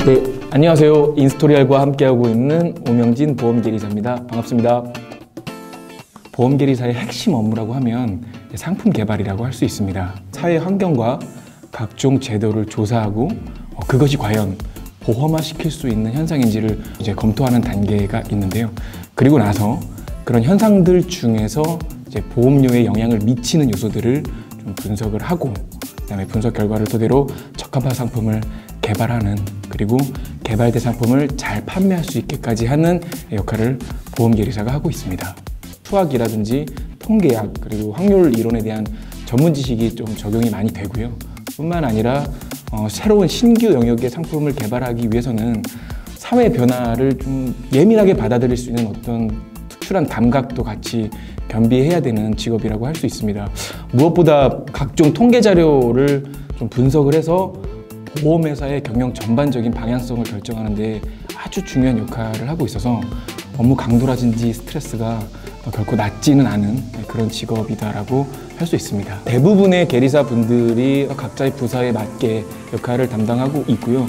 네, 안녕하세요. 인스토리알과 함께하고 있는 오명진 보험계리사입니다. 반갑습니다. 보험계리사의 핵심 업무라고 하면 상품 개발이라고 할 수 있습니다. 사회 환경과 각종 제도를 조사하고 그것이 과연 보험화시킬 수 있는 현상인지를 이제 검토하는 단계가 있는데요. 그리고 나서 그런 현상들 중에서 이제 보험료에 영향을 미치는 요소들을 좀 분석을 하고, 그다음에 분석 결과를 토대로 적합한 상품을 개발하는, 그리고 개발된 상품을 잘 판매할 수 있게까지 하는 역할을 보험계리사가 하고 있습니다. 수학이라든지 통계학, 그리고 확률 이론에 대한 전문 지식이 좀 적용이 많이 되고요. 뿐만 아니라 새로운 신규 영역의 상품을 개발하기 위해서는 사회 변화를 좀 예민하게 받아들일 수 있는 어떤 특출한 감각도 같이 겸비해야 되는 직업이라고 할 수 있습니다. 무엇보다 각종 통계 자료를 좀 분석을 해서 보험회사의 경영 전반적인 방향성을 결정하는 데 아주 중요한 역할을 하고 있어서 업무 강도라든지 스트레스가 결코 낮지는 않은 그런 직업이다라고 할 수 있습니다. 대부분의 계리사분들이 각자의 부서에 맞게 역할을 담당하고 있고요.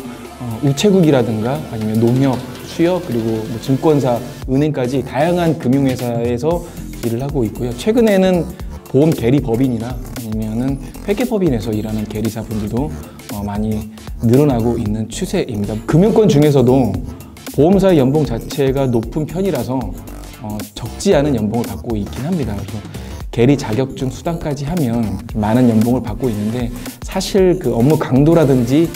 우체국이라든가 아니면 농협, 수협, 그리고 뭐 증권사, 은행까지 다양한 금융회사에서 일을 하고 있고요. 최근에는 보험 계리법인이나 아니면은 회계법인에서 일하는 계리사분들도 많이 늘어나고 있는 추세입니다. 금융권 중에서도 보험사의 연봉 자체가 높은 편이라서 적지 않은 연봉을 받고 있긴 합니다. 그래서 계리 자격증 수당까지 하면 많은 연봉을 받고 있는데, 사실 그 업무 강도라든지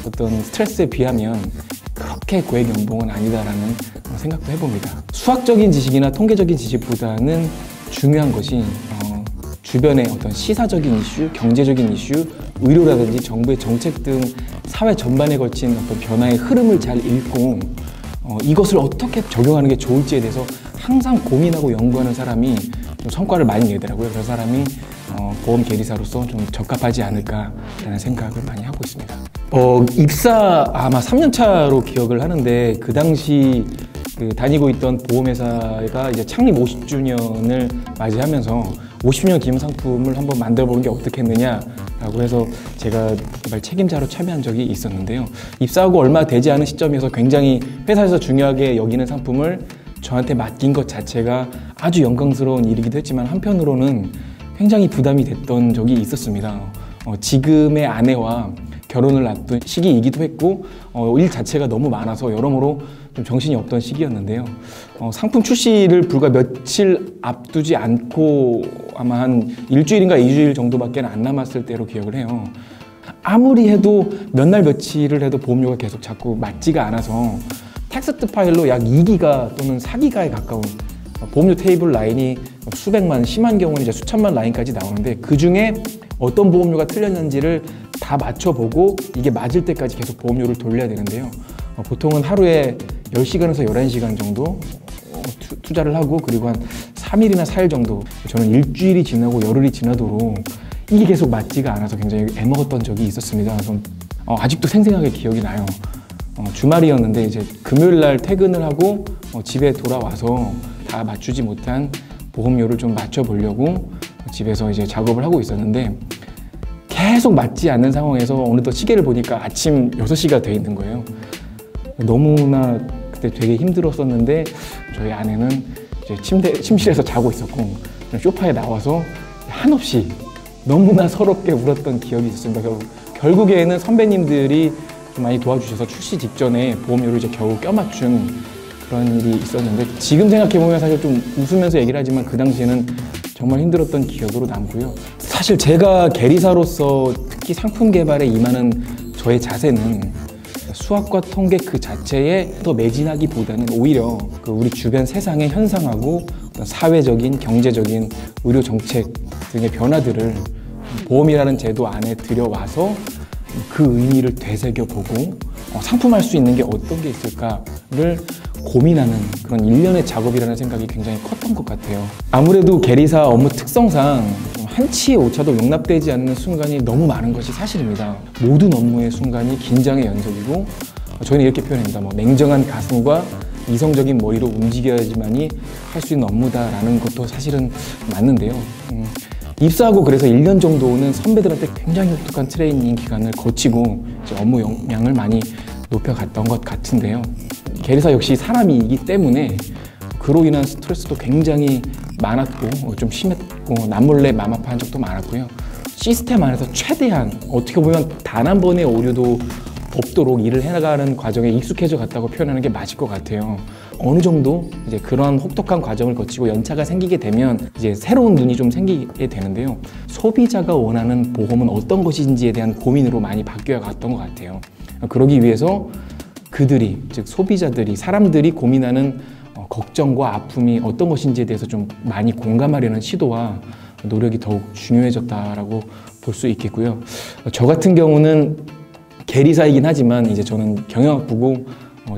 어떤 스트레스에 비하면 그렇게 고액 연봉은 아니다라는 생각도 해봅니다. 수학적인 지식이나 통계적인 지식보다는 중요한 것이 주변의 어떤 시사적인 이슈, 경제적인 이슈, 의료라든지 정부의 정책 등 사회 전반에 걸친 어떤 변화의 흐름을 잘 읽고 이것을 어떻게 적용하는 게 좋을지에 대해서 항상 고민하고 연구하는 사람이 좀 성과를 많이 내더라고요. 그런 사람이 보험 계리사로서 좀 적합하지 않을까라는 생각을 많이 하고 있습니다. 입사 아마 3년 차로 기억을 하는데, 그 당시 다니고 있던 보험회사가 이제 창립 50주년을 맞이하면서 50년 기념 상품을 한번 만들어 보는 게 어떻겠느냐라고 해서 제가 개발 책임자로 참여한 적이 있었는데요. 입사하고 얼마 되지 않은 시점에서 굉장히 회사에서 중요하게 여기는 상품을 저한테 맡긴 것 자체가 아주 영광스러운 일이기도 했지만, 한편으로는 굉장히 부담이 됐던 적이 있었습니다. 지금의 아내와 결혼을 앞둔 시기이기도 했고, 일 자체가 너무 많아서 여러모로 좀 정신이 없던 시기였는데요. 상품 출시를 불과 며칠 앞두지 않고 아마 한 일주일인가 2주일 정도밖에 안 남았을 때로 기억을 해요. 아무리 해도 몇 날 며칠을 해도 보험료가 계속 자꾸 맞지가 않아서 텍스트 파일로 약 2기가 또는 4기가에 가까운 보험료 테이블 라인이 수백만, 심한 경우는 이제 수천만 라인까지 나오는데, 그 중에 어떤 보험료가 틀렸는지를 다 맞춰보고 이게 맞을 때까지 계속 보험료를 돌려야 되는데요. 보통은 하루에 10시간에서 11시간 정도 투자를 하고, 그리고 한 3일이나 4일 정도, 저는 일주일이 지나고 열흘이 지나도록 이게 계속 맞지가 않아서 굉장히 애먹었던 적이 있었습니다. 그래서 아직도 생생하게 기억이 나요. 주말이었는데 이제 금요일 날 퇴근을 하고 집에 돌아와서 다 맞추지 못한 보험료를 좀 맞춰보려고 집에서 이제 작업을 하고 있었는데, 계속 맞지 않는 상황에서 어느덧 시계를 보니까 아침 6시가 돼 있는 거예요. 너무나 그때 되게 힘들었었는데, 저희 아내는 이제 침실에서 자고 있었고, 소파에 나와서 한없이 너무나 서럽게 울었던 기억이 있었습니다. 결국에는 선배님들이 좀 많이 도와주셔서 출시 직전에 보험료를 이제 겨우 껴맞춘 그런 일이 있었는데, 지금 생각해보면 사실 좀 웃으면서 얘기를 하지만 그 당시에는 정말 힘들었던 기억으로 남고요. 사실 제가 계리사로서 특히 상품 개발에 임하는 저의 자세는 수학과 통계 그 자체에 더 매진하기보다는 오히려 우리 주변 세상의 현상하고 사회적인, 경제적인, 의료 정책 등의 변화들을 보험이라는 제도 안에 들여와서 그 의미를 되새겨보고 상품할 수 있는 게 어떤 게 있을까를 고민하는 그런 일련의 작업이라는 생각이 굉장히 컸던 것 같아요. 아무래도 계리사 업무 특성상 한치의 오차도 용납되지 않는 순간이 너무 많은 것이 사실입니다. 모든 업무의 순간이 긴장의 연속이고, 저희는 이렇게 표현합니다. 냉정한 가슴과 이성적인 머리로 움직여야지만이 할 수 있는 업무다라는 것도 사실은 맞는데요. 입사하고 그래서 1년 정도는 선배들한테 굉장히 독특한 트레이닝 기간을 거치고 이제 업무 역량을 많이 높여갔던 것 같은데요. 계리사 역시 사람이기 때문에 그로 인한 스트레스도 굉장히 많았고 좀 심했고 남몰래 맘 아파한 적도 많았고요. 시스템 안에서 최대한 어떻게 보면 단 한 번의 오류도 없도록 일을 해나가는 과정에 익숙해져 갔다고 표현하는 게 맞을 것 같아요. 어느 정도 이제 그런 혹독한 과정을 거치고 연차가 생기게 되면 이제 새로운 눈이 좀 생기게 되는데요. 소비자가 원하는 보험은 어떤 것인지에 대한 고민으로 많이 바뀌어 갔던 것 같아요. 그러기 위해서 그들이, 즉 소비자들이, 사람들이 고민하는 걱정과 아픔이 어떤 것인지에 대해서 좀 많이 공감하려는 시도와 노력이 더욱 중요해졌다라고 볼 수 있겠고요. 저 같은 경우는 계리사이긴 하지만 이제 저는 경영학부고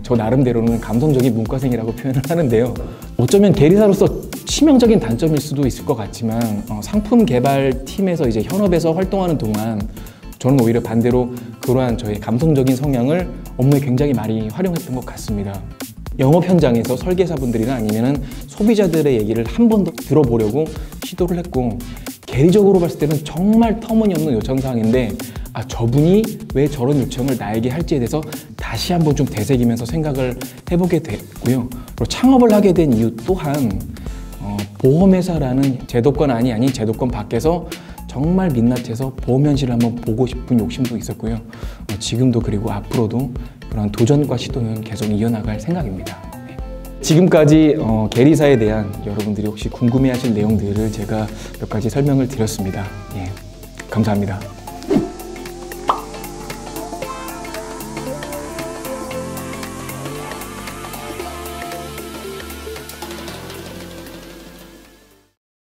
저 나름대로는 감성적인 문과생이라고 표현을 하는데요. 어쩌면 계리사로서 치명적인 단점일 수도 있을 것 같지만 상품 개발팀에서 이제 현업에서 활동하는 동안 저는 오히려 반대로 그러한 저의 감성적인 성향을 업무에 굉장히 많이 활용했던 것 같습니다. 영업 현장에서 설계사분들이나 아니면은 소비자들의 얘기를 한 번 더 들어보려고 시도를 했고, 계리적으로 봤을 때는 정말 터무니없는 요청사항인데 저분이 왜 저런 요청을 나에게 할지에 대해서 다시 한번 좀 되새기면서 생각을 해보게 됐고요. 그리고 창업을 하게 된 이유 또한 보험회사라는 제도권 아닌 제도권 밖에서 정말 민낯에서 보험 현실을 한번 보고 싶은 욕심도 있었고요. 지금도 그리고 앞으로도 그런 도전과 시도는 계속 이어나갈 생각입니다. 지금까지 계리사에 대한 여러분들이 혹시 궁금해하실 내용들을 제가 몇 가지 설명을 드렸습니다. 예, 감사합니다.